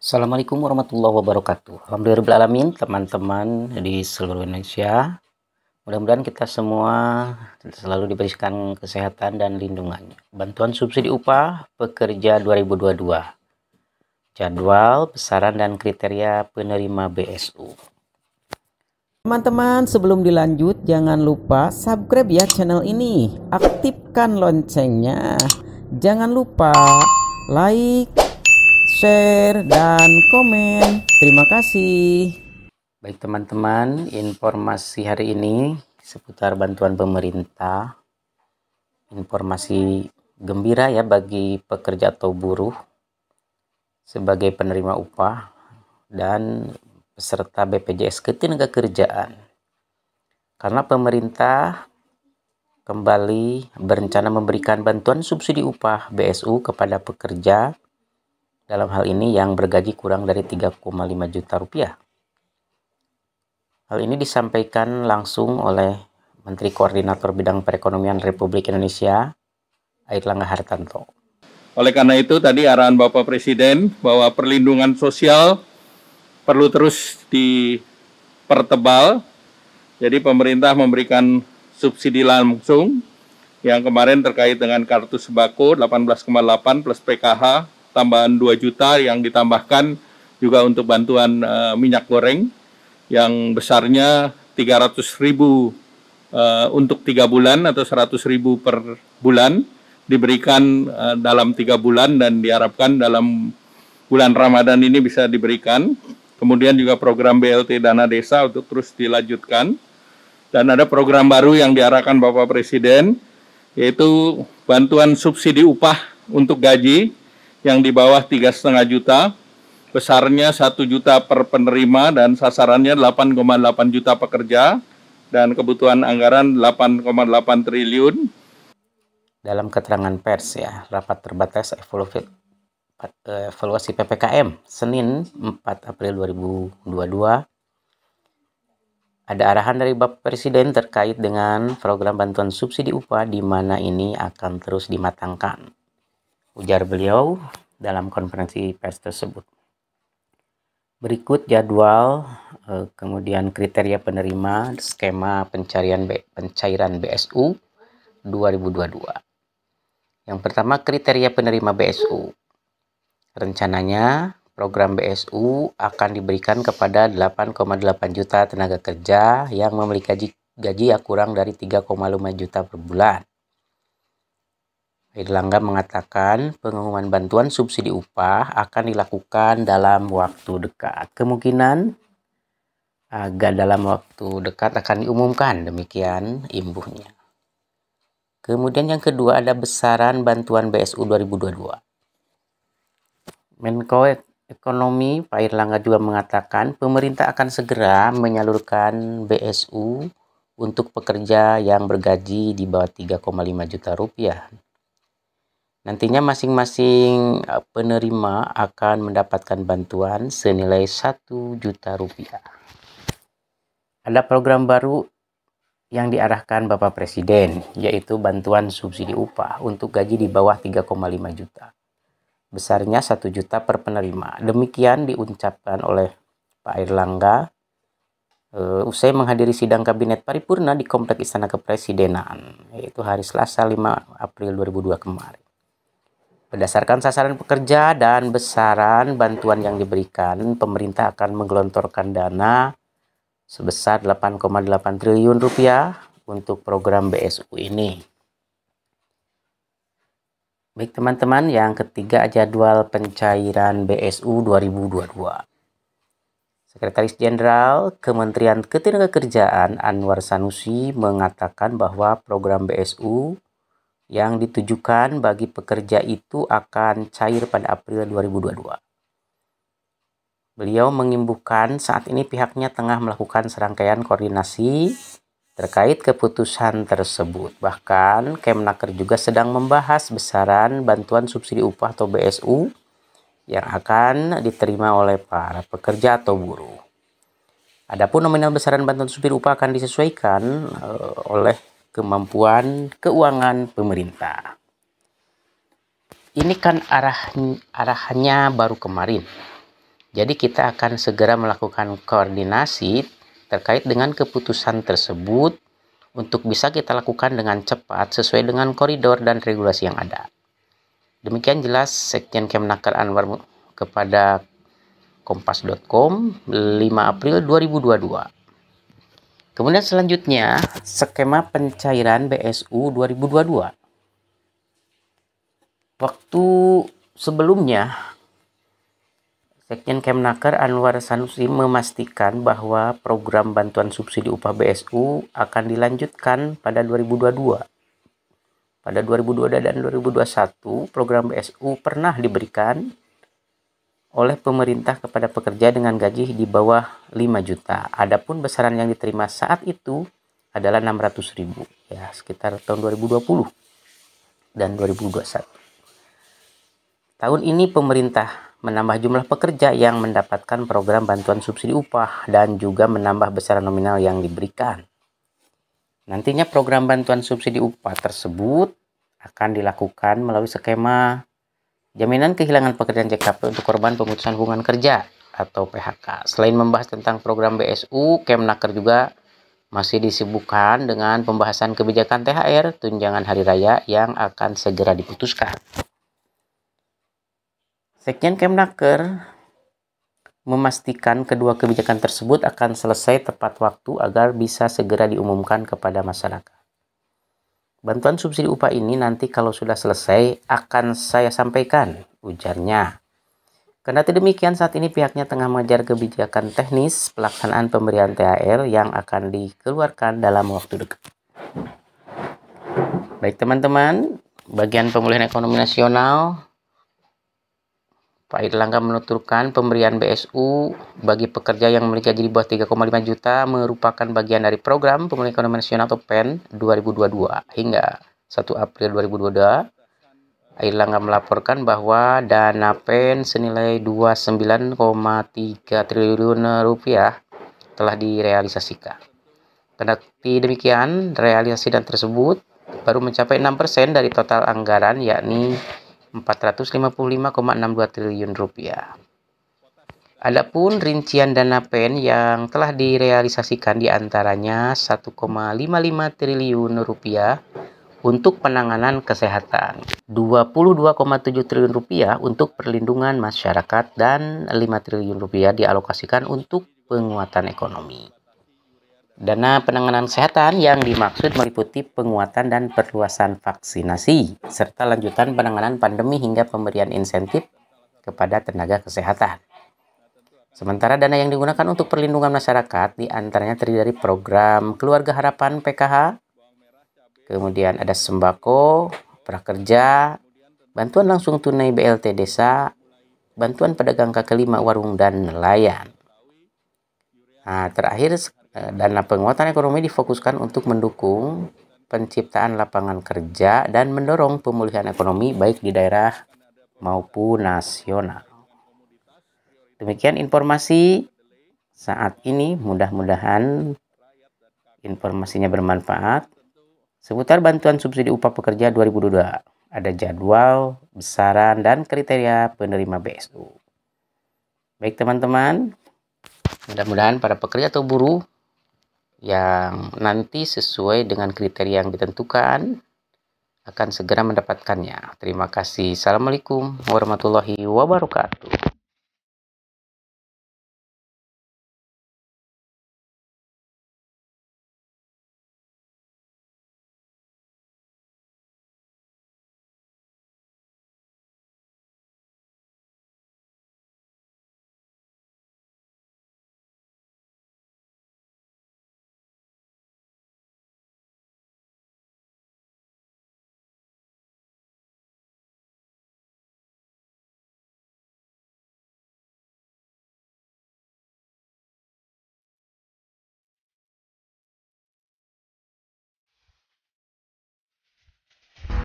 Assalamualaikum warahmatullahi wabarakatuh. Alhamdulillahirrahmanirrahim, teman-teman di seluruh Indonesia. Mudah-mudahan kita semua selalu diberikan kesehatan dan lindungannya. Bantuan subsidi upah pekerja 2022. Jadwal, besaran, dan kriteria penerima BSU. Teman-teman, sebelum dilanjut, jangan lupa subscribe ya channel ini. Aktifkan loncengnya. Jangan lupa like, share, dan komen. Terima kasih. Baik teman-teman, informasi hari ini seputar bantuan pemerintah. Informasi gembira ya bagi pekerja atau buruh sebagai penerima upah dan peserta BPJS Ketenagakerjaan. Karena pemerintah kembali berencana memberikan bantuan subsidi upah BSU kepada pekerja dalam hal ini yang bergaji kurang dari 3,5 juta rupiah. Hal ini disampaikan langsung oleh Menteri Koordinator Bidang Perekonomian Republik Indonesia, Airlangga Hartarto. Oleh karena itu tadi arahan Bapak Presiden bahwa perlindungan sosial perlu terus dipertebal. Jadi pemerintah memberikan subsidi langsung yang kemarin terkait dengan kartu sembako 18,8 plus PKH tambahan 2 juta yang ditambahkan juga untuk bantuan minyak goreng yang besarnya 300.000 untuk 3 bulan atau 100.000 per bulan diberikan dalam 3 bulan dan diharapkan dalam bulan Ramadan ini bisa diberikan. Kemudian juga program BLT Dana Desa untuk terus dilanjutkan. Dan ada program baru yang diarahkan Bapak Presiden, yaitu bantuan subsidi upah untuk gaji yang di bawah 3,5 juta, besarnya 1 juta per penerima dan sasarannya 8,8 juta pekerja, dan kebutuhan anggaran 8,8 triliun. Dalam keterangan pers ya, rapat terbatas evaluasi PPKM Senin 4 April 2022, ada arahan dari Bapak Presiden terkait dengan program bantuan subsidi upah di mana ini akan terus dimatangkan, ujar beliau dalam konferensi pers tersebut. Berikut jadwal, kemudian kriteria penerima skema pencairan BSU 2022. Yang pertama, kriteria penerima BSU. Rencananya program BSU akan diberikan kepada 8,8 juta tenaga kerja yang memiliki gaji yang kurang dari 3,5 juta per bulan. Airlangga mengatakan pengumuman bantuan subsidi upah akan dilakukan dalam waktu dekat. Kemungkinan agak dalam waktu dekat akan diumumkan, demikian imbuhnya. Kemudian yang kedua ada besaran bantuan BSU 2022. Menko Ekonomi Pak Airlangga juga mengatakan pemerintah akan segera menyalurkan BSU untuk pekerja yang bergaji di bawah 3,5 juta rupiah. Nantinya masing-masing penerima akan mendapatkan bantuan senilai 1 juta rupiah. Ada program baru yang diarahkan Bapak Presiden, yaitu bantuan subsidi upah untuk gaji di bawah 3,5 juta. Besarnya 1 juta per penerima. Demikian diucapkan oleh Pak Airlangga usai menghadiri sidang Kabinet Paripurna di Kompleks Istana Kepresidenan, yaitu hari Selasa 5 April 2002 kemarin. Berdasarkan sasaran pekerja dan besaran bantuan yang diberikan, pemerintah akan menggelontorkan dana sebesar 8,8 triliun rupiah untuk program BSU ini. Baik teman-teman, yang ketiga jadwal pencairan BSU 2022. Sekretaris Jenderal Kementerian Ketenagakerjaan Anwar Sanusi mengatakan bahwa program BSU yang ditujukan bagi pekerja itu akan cair pada April 2022. Beliau mengimbuhkan saat ini pihaknya tengah melakukan serangkaian koordinasi terkait keputusan tersebut. Bahkan Kemnaker juga sedang membahas besaran bantuan subsidi upah atau BSU yang akan diterima oleh para pekerja atau buruh. Adapun nominal besaran bantuan subsidi upah akan disesuaikan oleh kemampuan keuangan pemerintah. Ini kan arahannya baru kemarin. Jadi kita akan segera melakukan koordinasi terkait dengan keputusan tersebut untuk bisa kita lakukan dengan cepat sesuai dengan koridor dan regulasi yang ada. Demikian jelas Sekjen Kemnaker Anwar kepada kompas.com 5 April 2022. Kemudian selanjutnya, skema pencairan BSU 2022. Waktu sebelumnya, Sekjen Kemnaker Anwar Sanusi memastikan bahwa program bantuan subsidi upah BSU akan dilanjutkan pada 2022. Pada 2022 dan 2021, program BSU pernah diberikan oleh pemerintah kepada pekerja dengan gaji di bawah 5 juta. Adapun besaran yang diterima saat itu adalah 600.000, ya, sekitar tahun 2020 dan 2021. Tahun ini pemerintah menambah jumlah pekerja yang mendapatkan program bantuan subsidi upah dan juga menambah besaran nominal yang diberikan. Nantinya program bantuan subsidi upah tersebut akan dilakukan melalui skema Jaminan Kehilangan Pekerjaan JKP untuk korban pemutusan hubungan kerja atau PHK. Selain membahas tentang program BSU, Kemnaker juga masih disibukkan dengan pembahasan kebijakan THR tunjangan hari raya yang akan segera diputuskan. Sekjen Kemnaker memastikan kedua kebijakan tersebut akan selesai tepat waktu agar bisa segera diumumkan kepada masyarakat. Bantuan subsidi upah ini nanti kalau sudah selesai akan saya sampaikan, ujarnya. Kendati demikian, saat ini pihaknya tengah mengejar kebijakan teknis pelaksanaan pemberian THR yang akan dikeluarkan dalam waktu dekat. Baik teman-teman, bagian pemulihan ekonomi nasional, Pak Airlangga menuturkan pemberian BSU bagi pekerja yang memiliki gaji di bawah 3,5 juta merupakan bagian dari program pemulihan ekonomi nasional atau PEN 2022. Hingga 1 April 2022, Airlangga melaporkan bahwa dana PEN senilai 29,3 triliun rupiah telah direalisasikan. Kendati demikian, realisasi dana tersebut baru mencapai 6% dari total anggaran, yakni 455,62 triliun rupiah. Adapun rincian dana PEN yang telah direalisasikan diantaranya 1,55 triliun rupiah untuk penanganan kesehatan, 22,7 triliun rupiah untuk perlindungan masyarakat, dan 5 triliun rupiah dialokasikan untuk penguatan ekonomi. Dana penanganan kesehatan yang dimaksud meliputi penguatan dan perluasan vaksinasi, serta lanjutan penanganan pandemi hingga pemberian insentif kepada tenaga kesehatan. Sementara dana yang digunakan untuk perlindungan masyarakat diantaranya terdiri dari program Keluarga Harapan PKH, kemudian ada sembako, prakerja, bantuan langsung tunai BLT Desa, bantuan pedagang kaki lima, warung, dan nelayan. Nah, terakhir, dana penguatan ekonomi difokuskan untuk mendukung penciptaan lapangan kerja dan mendorong pemulihan ekonomi baik di daerah maupun nasional. Demikian informasi saat ini, mudah-mudahan informasinya bermanfaat. Seputar bantuan subsidi upah pekerja 2022, ada jadwal, besaran, dan kriteria penerima BSU. Baik teman-teman, mudah-mudahan para pekerja atau buruh yang nanti sesuai dengan kriteria yang ditentukan akan segera mendapatkannya. Terima kasih. Assalamualaikum warahmatullahi wabarakatuh.